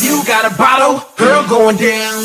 You got a bottle, girl going down.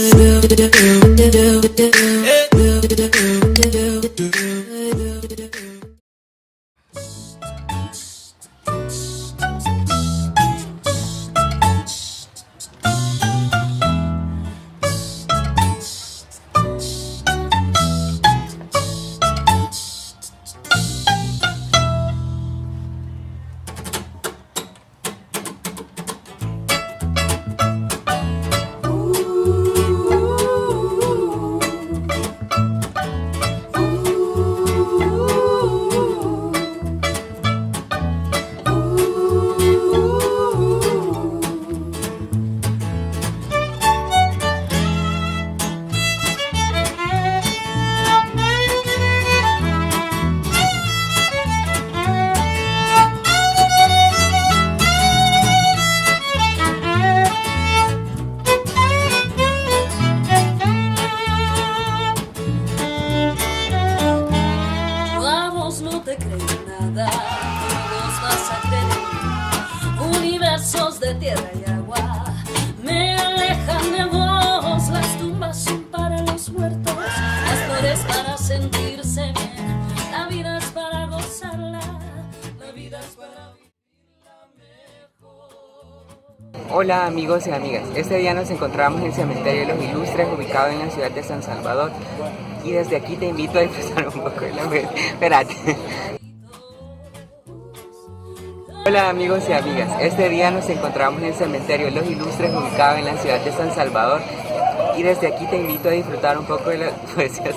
De tierra y agua me alejan de vos, las tumbas son para los muertos, las flores para sentirse bien, la vida es para gozarla, la vida es para vivirla mejor. Hola amigos y amigas, este día nos encontramos en el Cementerio de los Ilustres, ubicado en la ciudad de San Salvador, y desde aquí te invito a disfrutar un poco de la Espérate. Hola amigos y amigas, este día nos encontramos en el Cementerio de los Ilustres, ubicado en la ciudad de San Salvador, y desde aquí te invito a disfrutar un poco de la poesía.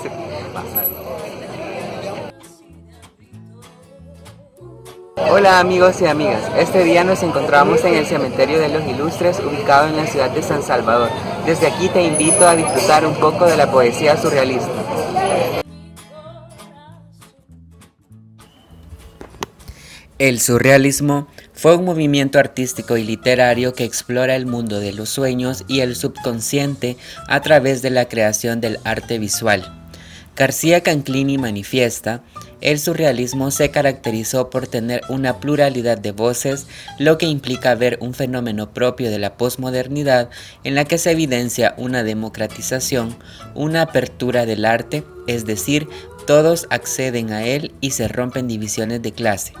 Hola amigos y amigas, este día nos encontramos en el Cementerio de los Ilustres, ubicado en la ciudad de San Salvador. Desde aquí te invito a disfrutar un poco de la poesía surrealista. El surrealismo fue un movimiento artístico y literario que explora el mundo de los sueños y el subconsciente a través de la creación del arte visual. García Canclini manifiesta: el surrealismo se caracterizó por tener una pluralidad de voces, lo que implica ver un fenómeno propio de la posmodernidad en la que se evidencia una democratización, una apertura del arte, es decir, todos acceden a él y se rompen divisiones de clase.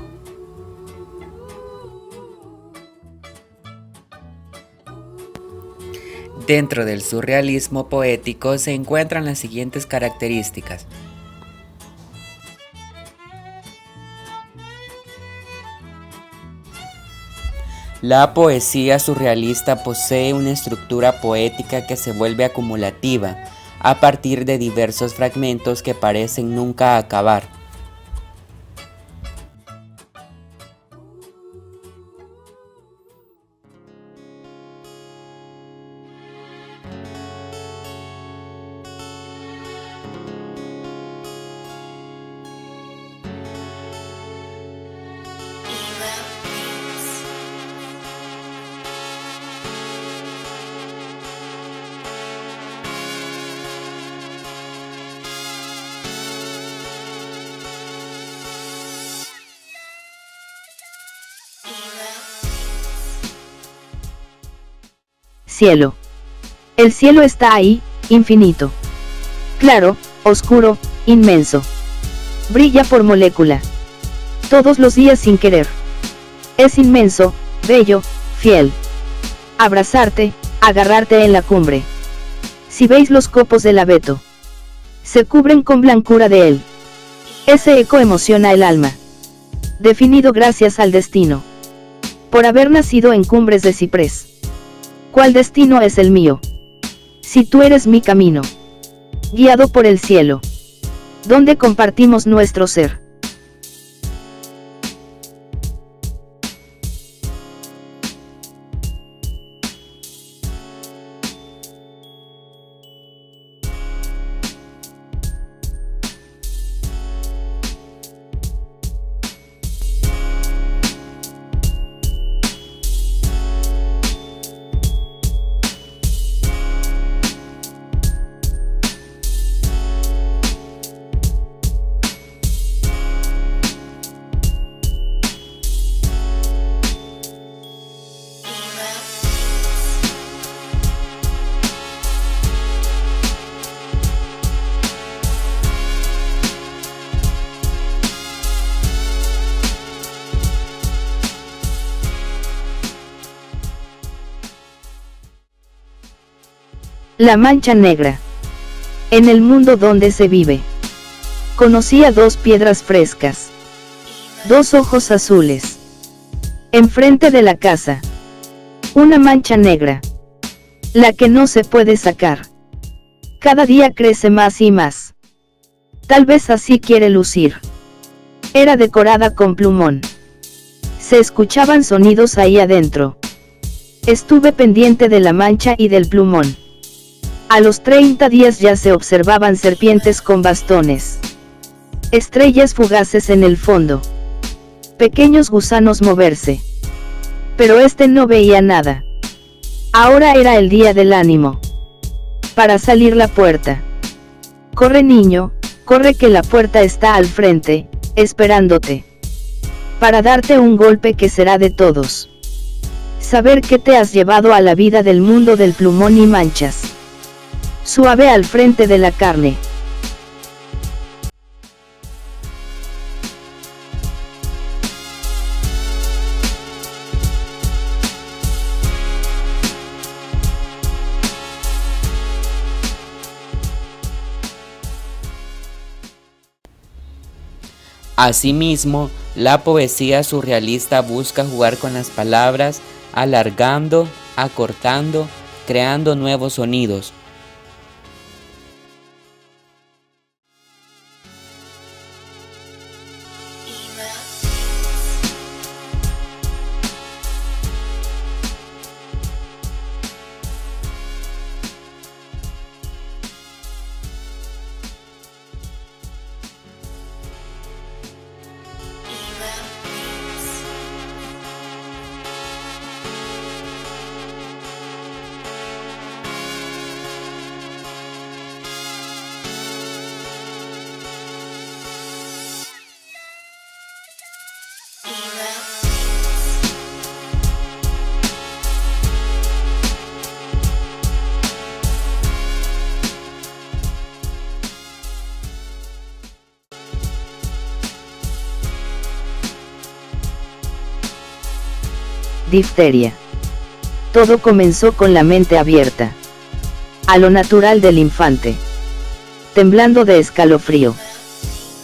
Dentro del surrealismo poético se encuentran las siguientes características. La poesía surrealista posee una estructura poética que se vuelve acumulativa, a partir de diversos fragmentos que parecen nunca acabar. Cielo. El cielo está ahí, infinito. Claro, oscuro, inmenso. Brilla por molécula. Todos los días sin querer. Es inmenso, bello, fiel. Abrazarte, agarrarte en la cumbre. Si veis los copos del abeto, se cubren con blancura de él. Ese eco emociona el alma. Definido gracias al destino. Por haber nacido en cumbres de ciprés. ¿Cuál destino es el mío? Si tú eres mi camino. Guiado por el cielo. Donde compartimos nuestro ser. La mancha negra. En el mundo donde se vive. Conocía 2 piedras frescas. 2 ojos azules. Enfrente de la casa. Una mancha negra. La que no se puede sacar. Cada día crece más y más. Tal vez así quiere lucir. Era decorada con plumón. Se escuchaban sonidos ahí adentro. Estuve pendiente de la mancha y del plumón. A los 30 días ya se observaban serpientes con bastones. Estrellas fugaces en el fondo. Pequeños gusanos moverse. Pero este no veía nada. Ahora era el día del ánimo. Para salir la puerta. Corre, niño, corre, que la puerta está al frente, esperándote. Para darte un golpe que será de todos. Saber que te has llevado a la vida del mundo del plumón y manchas. Suave al frente de la carne. Asimismo, la poesía surrealista busca jugar con las palabras, alargando, acortando, creando nuevos sonidos. Difteria. Todo comenzó con la mente abierta a lo natural del infante. Temblando de escalofrío,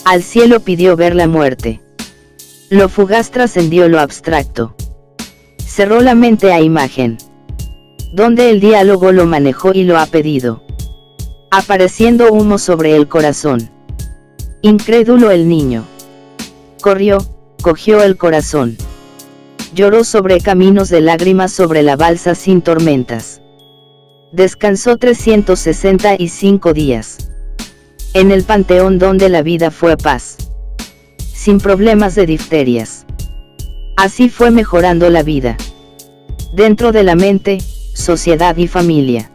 al cielo pidió ver la muerte. Lo fugaz trascendió lo abstracto. Cerró la mente a imagen, donde el diálogo lo manejó y lo ha pedido. Apareciendo humo sobre el corazón. Incrédulo el niño. Corrió, cogió el corazón. Lloró sobre caminos de lágrimas sobre la balsa sin tormentas. Descansó 365 días. En el panteón donde la vida fue paz. Sin problemas de difterias. Así fue mejorando la vida. Dentro de la mente, sociedad y familia.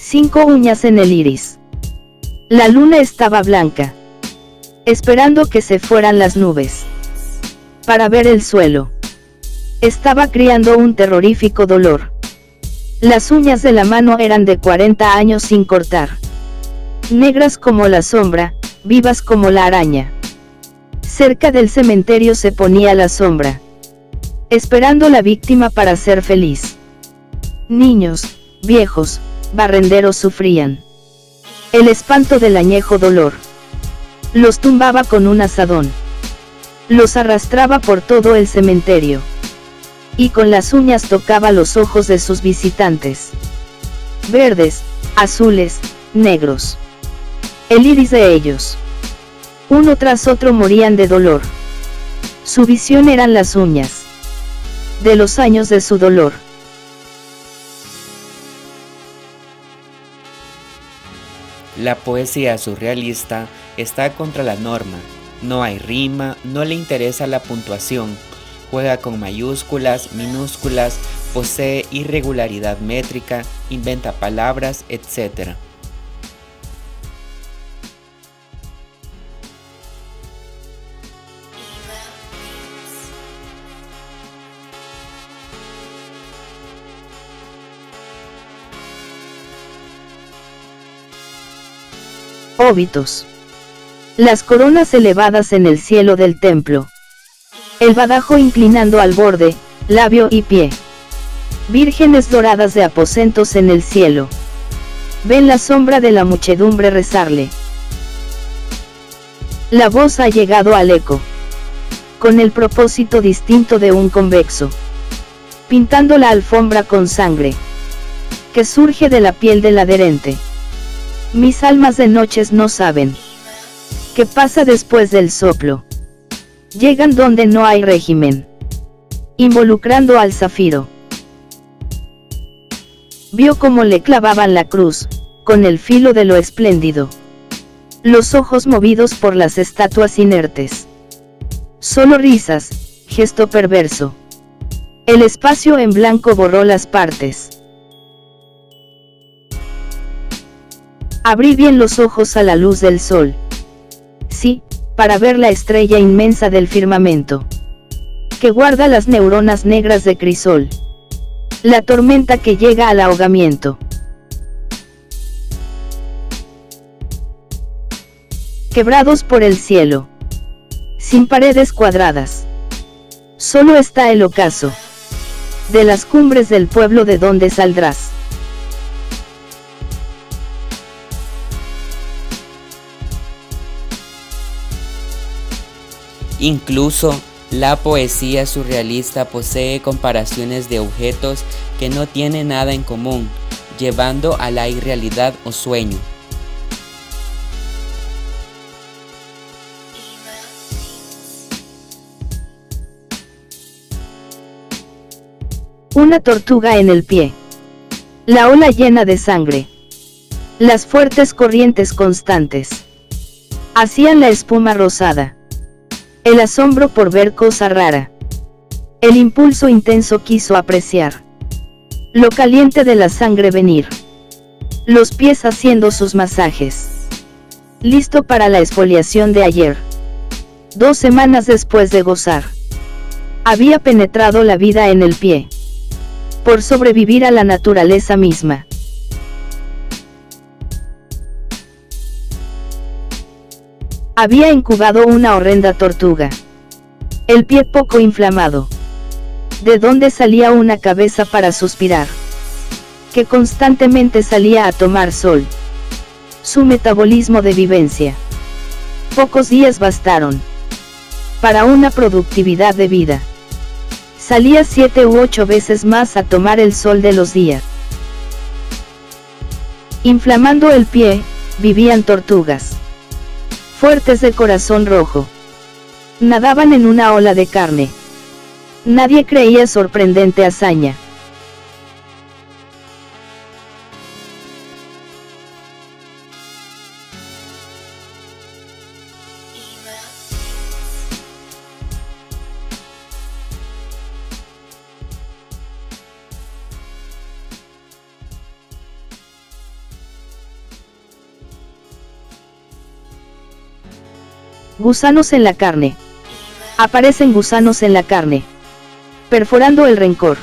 Cinco uñas en el iris. La luna estaba blanca, esperando que se fueran las nubes, para ver el suelo. Estaba criando un terrorífico dolor. Las uñas de la mano eran de 40 años sin cortar. Negras como la sombra, vivas como la araña. Cerca del cementerio se ponía la sombra, esperando la víctima para ser feliz. Niños, viejos, barrenderos sufrían el espanto del añejo dolor. Los tumbaba con un azadón. Los arrastraba por todo el cementerio. Y con las uñas tocaba los ojos de sus visitantes. Verdes, azules, negros. El iris de ellos. Uno tras otro morían de dolor. Su visión eran las uñas de los años de su dolor. La poesía surrealista está contra la norma, no hay rima, no le interesa la puntuación, juega con mayúsculas, minúsculas, posee irregularidad métrica, inventa palabras, etc. Óbitos. Las coronas elevadas en el cielo del templo. El badajo inclinando al borde, labio y pie. Vírgenes doradas de aposentos en el cielo. Ven la sombra de la muchedumbre rezarle. La voz ha llegado al eco. Con el propósito distinto de un convexo. Pintando la alfombra con sangre. Que surge de la piel del adherente. Mis almas de noches no saben. ¿Qué pasa después del soplo? Llegan donde no hay régimen. Involucrando al zafiro. Vio cómo le clavaban la cruz, con el filo de lo espléndido. Los ojos movidos por las estatuas inertes. Solo risas, gesto perverso. El espacio en blanco borró las partes. Abrí bien los ojos a la luz del sol. Sí, para ver la estrella inmensa del firmamento. Que guarda las neuronas negras de crisol. La tormenta que llega al ahogamiento. Quebrados por el cielo. Sin paredes cuadradas. Solo está el ocaso. De las cumbres del pueblo de donde saldrás. Incluso, la poesía surrealista posee comparaciones de objetos que no tienen nada en común, llevando a la irrealidad o sueño. Una tortuga en el pie. La ola llena de sangre. Las fuertes corrientes constantes. Hacían la espuma rosada. El asombro por ver cosa rara. El impulso intenso quiso apreciar. Lo caliente de la sangre venir. Los pies haciendo sus masajes. Listo para la exfoliación de ayer. 2 semanas después de gozar. Había penetrado la vida en el pie. Por sobrevivir a la naturaleza misma. Había incubado una horrenda tortuga. El pie poco inflamado. De donde salía una cabeza para suspirar. Que constantemente salía a tomar sol. Su metabolismo de vivencia. Pocos días bastaron. Para una productividad de vida. Salía 7 u 8 veces más a tomar el sol de los días. Inflamando el pie, vivían tortugas. Fuertes de corazón rojo. Nadaban en una ola de carne. Nadie creía sorprendente hazaña. Gusanos en la carne. Aparecen gusanos en la carne. Perforando el rencor.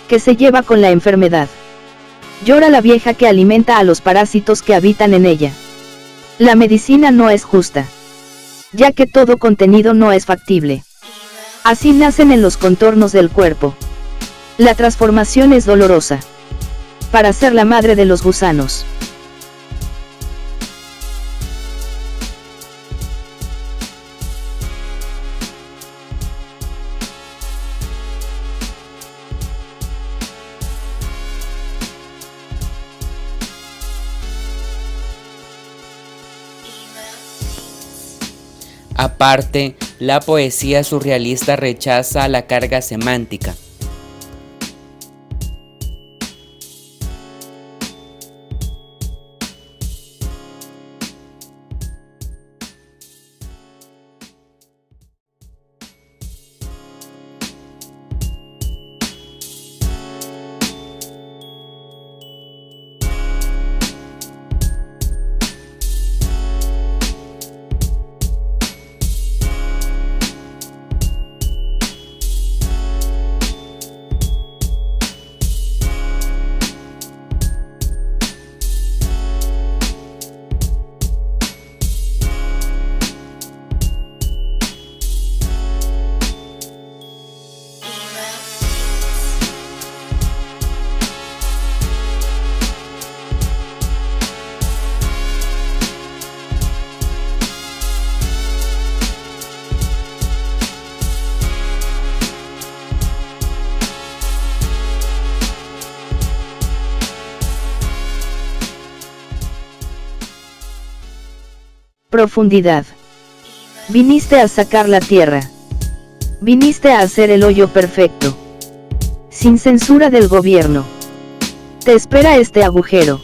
Que se lleva con la enfermedad. Llora la vieja que alimenta a los parásitos que habitan en ella. La medicina no es justa. Ya que todo contenido no es factible. Así nacen en los contornos del cuerpo. La transformación es dolorosa. Para ser la madre de los gusanos. Aparte, la poesía surrealista rechaza la carga semántica. Profundidad. Viniste a sacar la tierra. Viniste a hacer el hoyo perfecto. Sin censura del gobierno. Te espera este agujero.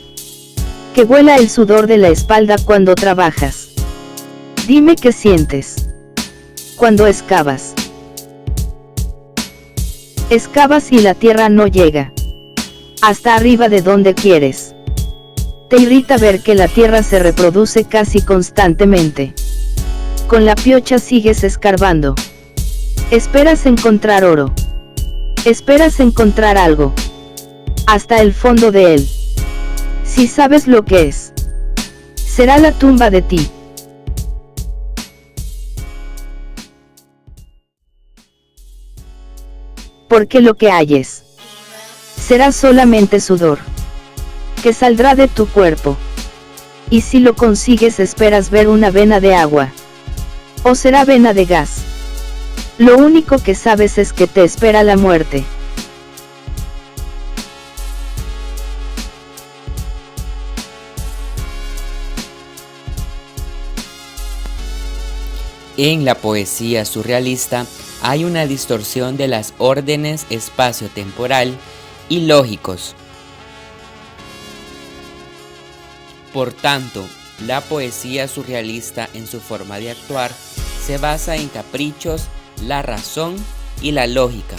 Que vuela el sudor de la espalda cuando trabajas. Dime qué sientes. Cuando excavas. Excavas y la tierra no llega. Hasta arriba de donde quieres. Te irrita ver que la tierra se reproduce casi constantemente. Con la piocha sigues escarbando. Esperas encontrar oro. Esperas encontrar algo. Hasta el fondo de él. Si sabes lo que es. Será la tumba de ti. Porque lo que halles. Será solamente sudor. Que saldrá de tu cuerpo. Y si lo consigues esperas ver una vena de agua. O será vena de gas. Lo único que sabes es que te espera la muerte. En la poesía surrealista hay una distorsión de las órdenes espacio-temporal y lógicos. Por tanto, la poesía surrealista en su forma de actuar se basa en caprichos, la razón y la lógica.